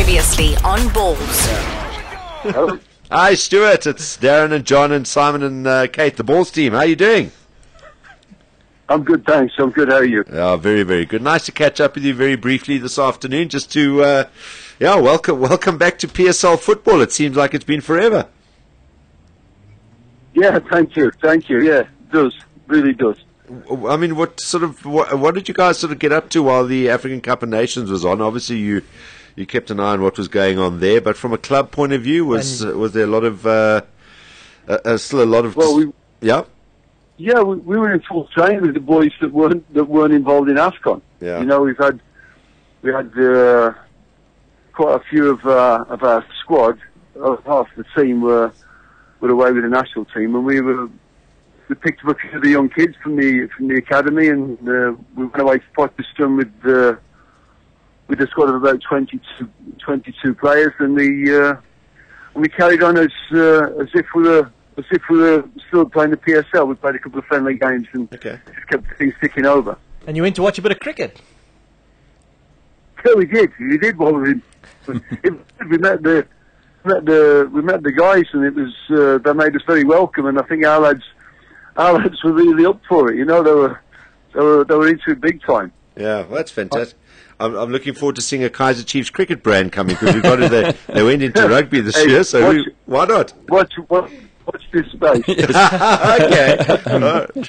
Previously on Balls. Hello. Hi, Stuart. It's Darren and John and Simon and Kate, the Balls team. How are you doing? I'm good, thanks. I'm good. How are you? Oh, very, very good. Nice to catch up with you very briefly this afternoon. Just to, welcome back to PSL football. It seems like it's been forever. Yeah, thank you. Yeah, it does. Really does. I mean, what did you guys sort of get up to while the African Cup of Nations was on? Obviously, you kept an eye on what was going on there, but from a club point of view, was there a lot of still a lot of? Well, yeah, we were in full training with the boys that weren't involved in AFCON. Yeah. You know, we had quite a few of our squad. Half the team were away with the national team, and we picked up a few of the young kids from the academy, and we went away to Potchefstroom with a squad of about 22 players, and we carried on as if we were still playing the PSL. We played a couple of friendly games and just kept things ticking over. And you went to watch a bit of cricket. Yeah, we did. Well, we met the guys, and it was they made us very welcome, and I think our lads were really up for it. You know, they were into it big time. Yeah, well, that's fantastic. I'm looking forward to seeing a Kaizer Chiefs cricket brand coming, because we've got it. They went into rugby this year, so why not? Watch this space. Okay.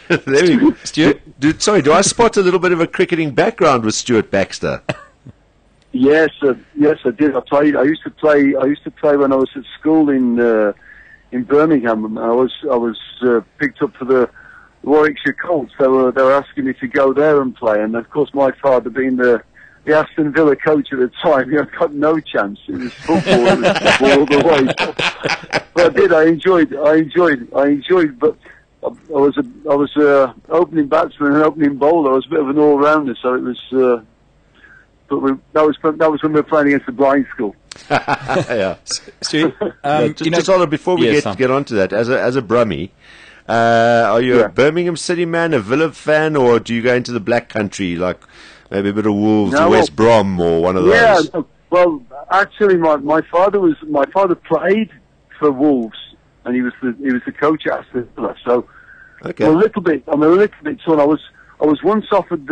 There we go. Stuart? Do I spot a little bit of a cricketing background with Stuart Baxter? Yes, I did. I used to play when I was at school in Birmingham. I was picked up for the Warwickshire Colts. They were asking me to go there and play, and of course my father, being the Aston Villa coach at the time, I got no chance. It was football, all the way. But I did. I enjoyed. But I was a opening batsman and opening bowler. I was a bit of an all-rounder, so it was. That was when we were playing against the blind school. Yeah. Stu, just hold on, before we get onto that, as a Brummie, are you a Birmingham City man, a Villa fan, or do you go into the black country, like maybe a bit of Wolves, or West Brom, or one of those? Yeah. Well, actually, my father played for Wolves, and he was the coach at Aston Villa. So I'm a little bit torn. I was once offered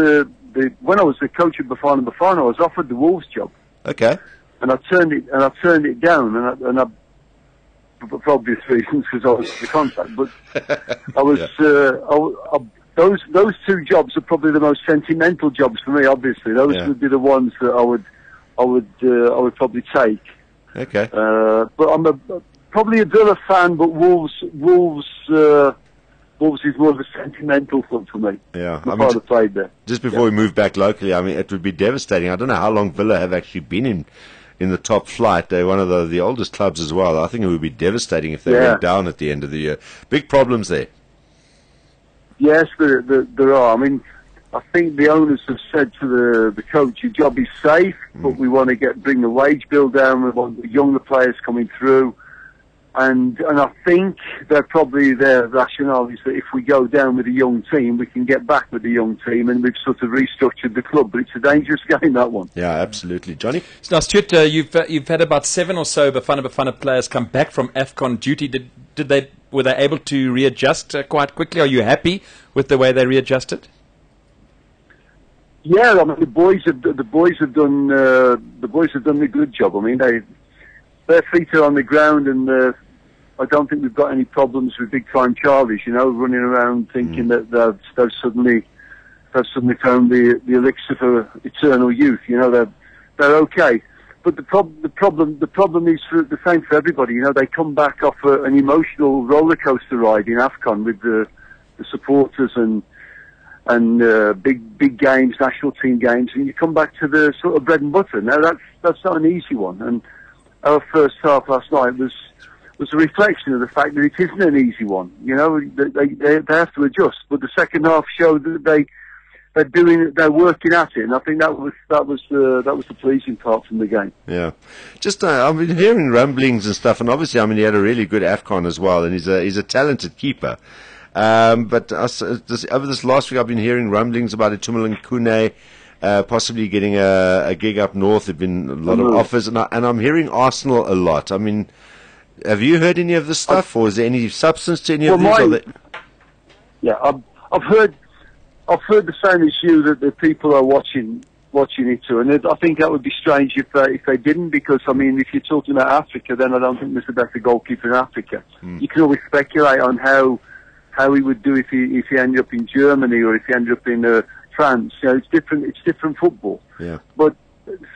when I was the coach at Bafana, I was offered the Wolves job. Okay. And I turned it down, and I for obvious reasons, because I was the contract. But I was those two jobs are probably the most sentimental jobs for me. Obviously, those would be the ones that I would probably take. Okay. But I'm probably a Villa fan, but Wolves is more of a sentimental club for me. Yeah, my father played there. Just before we move back locally, I mean, it would be devastating. I don't know how long Villa have actually been in the top flight. They're one of the oldest clubs as well. I think it would be devastating if they went down at the end of the year. Big problems there. Yes, there are. I mean, I think the owners have said to the coach, your job is safe, but we want to bring the wage bill down. We want the younger players coming through. And I think their rationale is that if we go down with a young team, we can get back with the young team, and we've sort of restructured the club. But it's a dangerous game, that one. Yeah, absolutely. Johnny? So now, Stuart, you've had about 7 or so Bafana players come back from AFCON duty. Were they able to readjust quite quickly? Are you happy with the way they readjusted? Yeah, I mean the boys have done a good job. I mean their feet are on the ground, and I don't think we've got any problems with big time Charlies, you know, running around thinking that they've suddenly found the elixir for eternal youth. You know, they're okay. But the problem is the same for everybody. You know, they come back off an emotional roller coaster ride in AFCON with the supporters and big games, national team games, and you come back to the sort of bread and butter. Now that's not an easy one, and our first half last night was a reflection of the fact that it isn't an easy one. You know, they have to adjust, but the second half showed that they're working at it, and I think that was the pleasing part from the game. Yeah, just I've been hearing rumblings and stuff, and obviously, I mean, he had a really good AFCON as well, and he's a talented keeper. But over this last week, I've been hearing rumblings about Khune possibly getting a gig up north. There've been a lot of offers, and I'm hearing Arsenal a lot. I mean, have you heard any of this stuff, or is there any substance to any of these? Yeah, I've heard the same as you, that the people are watching it too, and I think that would be strange if they didn't, because I mean, if you're talking about Africa, then I don't think there's a better goalkeeper in Africa. You can always speculate on how he would do if he ended up in Germany or if he ended up in France. You know, it's different football. Yeah. But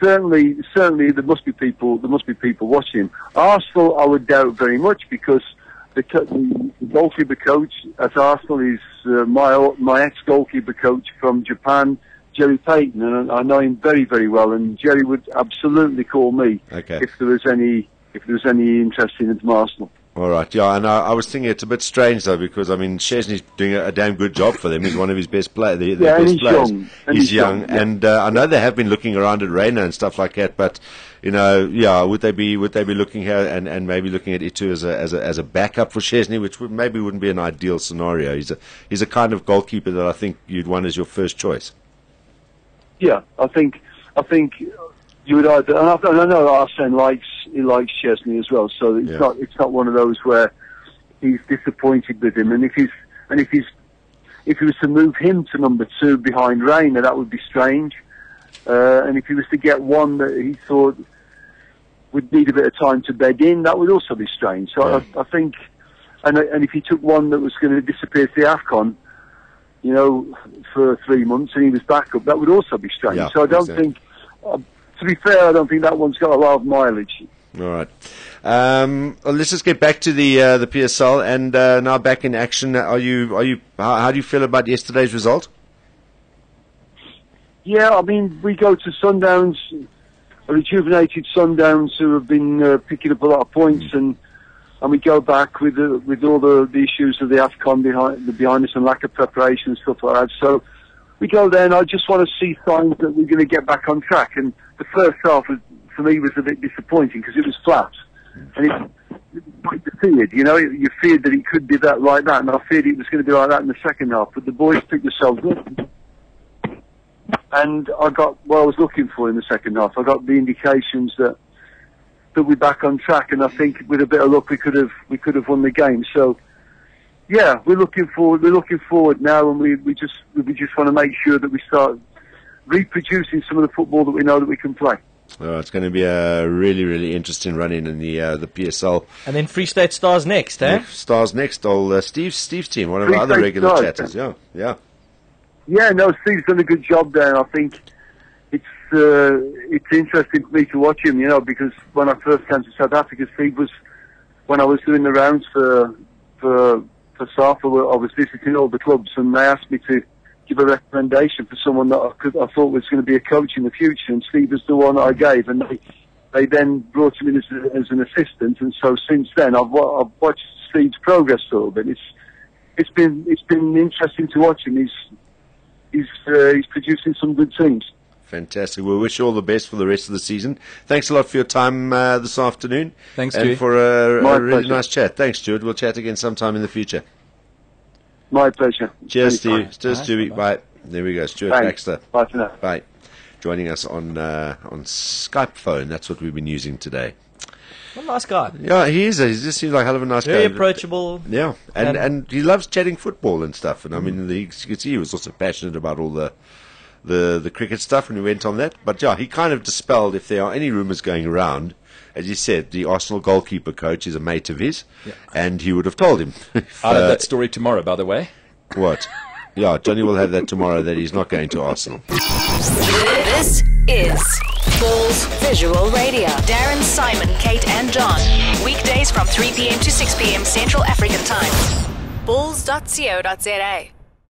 certainly there must be people watching. Arsenal, I would doubt very much, because the goalkeeper coach at Arsenal is my ex-goalkeeper coach from Japan, Jerry Payton, and I know him very, very well. And Jerry would absolutely call me if there was any interest in him from Arsenal. All right, yeah, and I was thinking it's a bit strange though, because I mean Szczesny's doing a damn good job for them. He's one of his best players. He's young, and I know they have been looking around at Reina and stuff like that. But you know, yeah, would they be looking here and maybe looking at Itu as a backup for Szczesny, which wouldn't be an ideal scenario. He's a kind of goalkeeper that I think you'd want as your first choice. Yeah, I think you would either, and I know Arsene likes Szczesny as well, so it's not one of those where he's disappointed with him. And if he was to move him to number 2 behind Reina, that would be strange. And if he was to get one that he thought would need a bit of time to bed in, that would also be strange. So I think, and if he took one that was going to disappear to the AFCON, you know, for 3 months, and he was back up, that would also be strange. Yeah, so I don't think. To be fair, I don't think that one's got a lot of mileage. All right. Well, let's just get back to the PSL, and now back in action. How do you feel about yesterday's result? Yeah, I mean, we go to Sundowns, a rejuvenated Sundowns who have been picking up a lot of points, and we go back with all the issues of the AFCON behind us and lack of preparation and stuff like that. So we go there, and I just want to see signs that we're going to get back on track. And the first half, for me, was a bit disappointing because it was flat. And it's like you feared, you know, you feared that it could be that like that, and I feared it was going to be like that in the second half. But the boys picked themselves up, and I got what I was looking for in the second half. I got the indications that we're back on track, and I think with a bit of luck we could have won the game. So yeah, we're looking forward now, and we just want to make sure that we start reproducing some of the football that we know that we can play. Oh, it's going to be a really, really interesting run-in in the PSL. And then Free State Stars next, eh? Yeah, Stars next. Steve's team, one of our other regular chatters. Yeah. Yeah, no, Steve's done a good job there, and I think it's interesting for me to watch him, you know, because when I first came to South Africa, Steve was, when I was doing the rounds for SAFA, I was visiting all the clubs, and they asked me to give a recommendation for someone that I thought was going to be a coach in the future, and Steve was the one that I gave, and they then brought him in as an assistant, and so since then I've watched Steve's progress a little bit. It's been interesting to watch him. He's producing some good teams. Fantastic. We wish you all the best for the rest of the season. Thanks a lot for your time this afternoon. Thanks, and Stewie. for a really nice chat. Thanks, Stuart. We'll chat again sometime in the future. My pleasure. Cheers, Steve. Cheers, Stewie. Bye. There we go. Stuart Baxter. Bye for now. Bye. Joining us on Skype phone. That's what we've been using today. What a nice guy. Yeah, he is. He just seems like a hell of a nice guy. Very approachable. Yeah, and he loves chatting football and stuff. And I mean, you could see he was also passionate about all the cricket stuff when we went on that. But yeah, he kind of dispelled if there are any rumours going around. As you said, the Arsenal goalkeeper coach is a mate of his, and he would have told him. I'll have that story tomorrow, by the way. What? Yeah, Johnny will have that tomorrow that he's not going to Arsenal. This is Balls Visual Radio. Darren, Simon, Kate and John. Weekdays from 3 p.m. to 6 p.m. Central African Time. Balls.co.za